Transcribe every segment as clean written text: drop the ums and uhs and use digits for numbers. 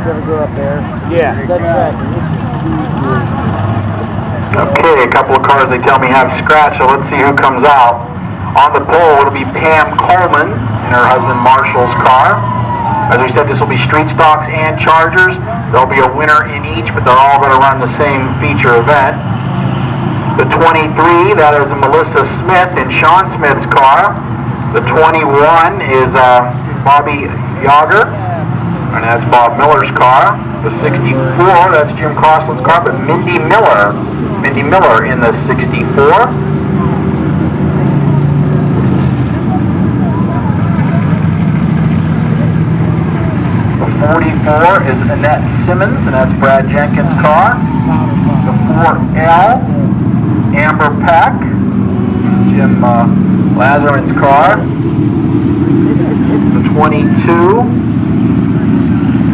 go up there. Yeah. Okay, a couple of cars they tell me have scratch, so let's see who comes out. On the pole, it'll be Pam Coleman in her husband Marshall's car. As we said, this will be street stocks and chargers. There'll be a winner in each, but they're all going to run the same feature event. The 23, that is Melissa Smith in Sean Smith's car. The 21 is Bobby Yager, and that's Bob Miller's car. The 64, that's Jim Crossland's car, but Mindy Miller in the 64. The 44 is Annette Simmons, and that's Brad Jenkins' car. The 4L, Amber Peck, Jim Lazarman's car. The 22,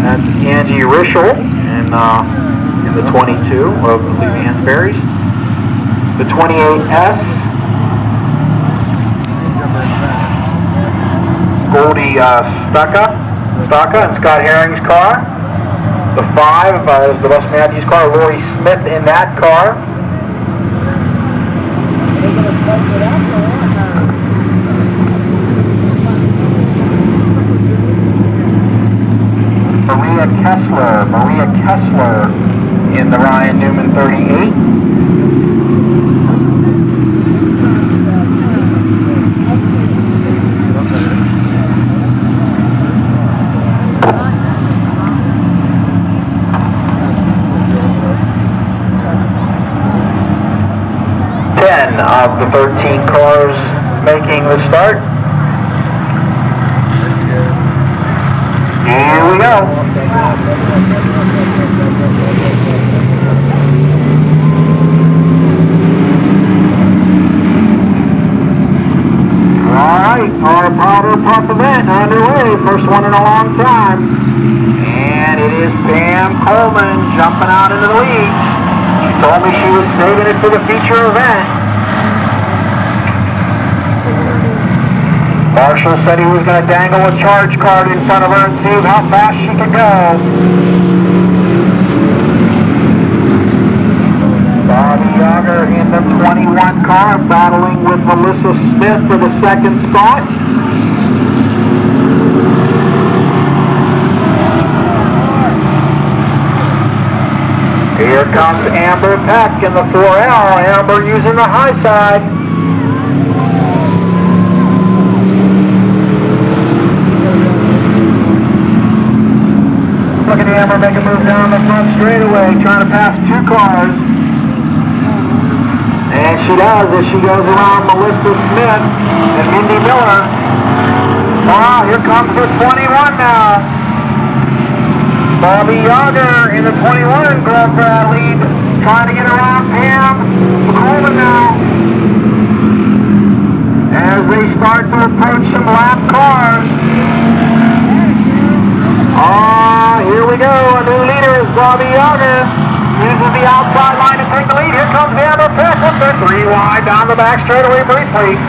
that's Angie Rischel in the 22 of Leanne Ferries. The 28S, Goldie Stacca and Scott Herring's car. The 5 is the Wes Matthews car, Lori Smith in that car. Maria Kessler in the Ryan Newman 38. Of the 13 cars making the start. Here we go. Alright, our powder puff event underway. First one in a long time. And it is Pam Coleman jumping out into the lead. She told me she was saving it for the feature event. Marshall said he was going to dangle a charge card in front of her and see how fast she could go. Bobby Yager in the 21 car battling with Melissa Smith for the second spot. Here comes Amber Peck in the 4L. Amber using the high side. Look at Amber make a move down the front straightaway, trying to pass 2 cars. And she does as she goes around Melissa Smith and Mindy Miller. Oh, here comes the 21 now. Bobby Yager in the 21 grab that lead, trying to get around Pam Coleman now. As they start to approach some lap cars. Here we go. A new leader is Bobby Yager. Uses the outside line to take the lead. Here comes Amber Peck with the 3 wide down the back straightaway briefly.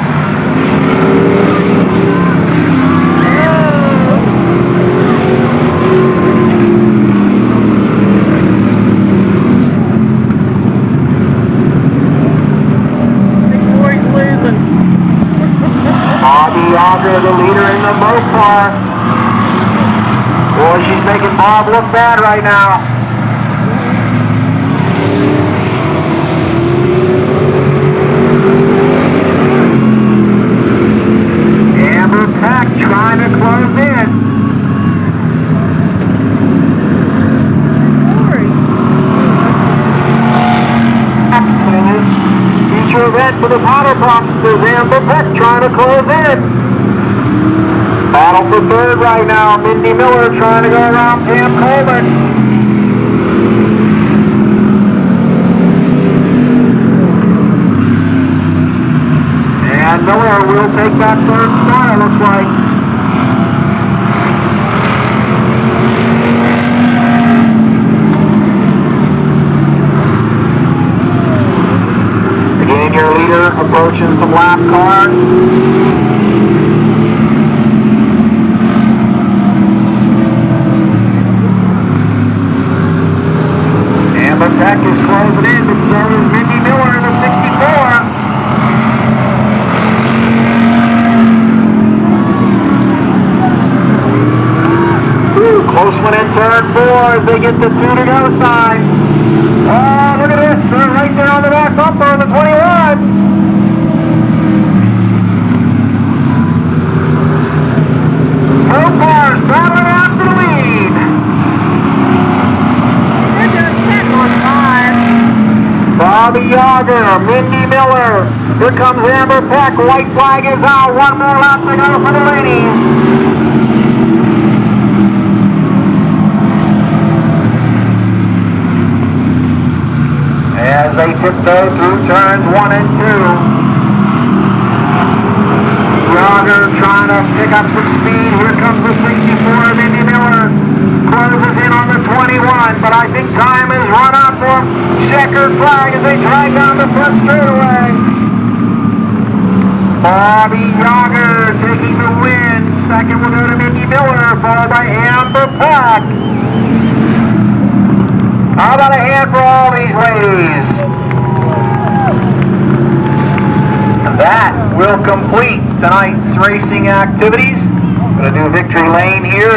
Bobby Yager, the leader in the Mo car. Boy, she's making Bob look bad right now. Amber Peck trying to close in. Feature event for the powder puffs is Amber Peck trying to close in. Battle for third right now. Mindy Miller trying to go around Pam Coleman. And Miller will take that third spot, it looks like. Again, your leader approaching some lap cars. one in turn 4 as they get the 2 to go sign. Oh, look at this. They're right there on the back bumper of the 21. Both cars battling out for the lead. They're doing 10 on 5. Bobby Yager, Mindy Miller. Here comes Amber Peck. White flag is out. One more lap to go for the ladies. As they tiptoe through turns 1 and 2. Yager trying to pick up some speed. Here comes the 64 of Mindy Miller. Closes in on the 21, but I think time has run out for checkered flag as they drag down the front straightaway. Bobby Yager taking the win. Second will go to Mindy Miller, followed by Amber Peck. How about a hand for all these ladies? That will complete tonight's racing activities. Going to do victory lane here.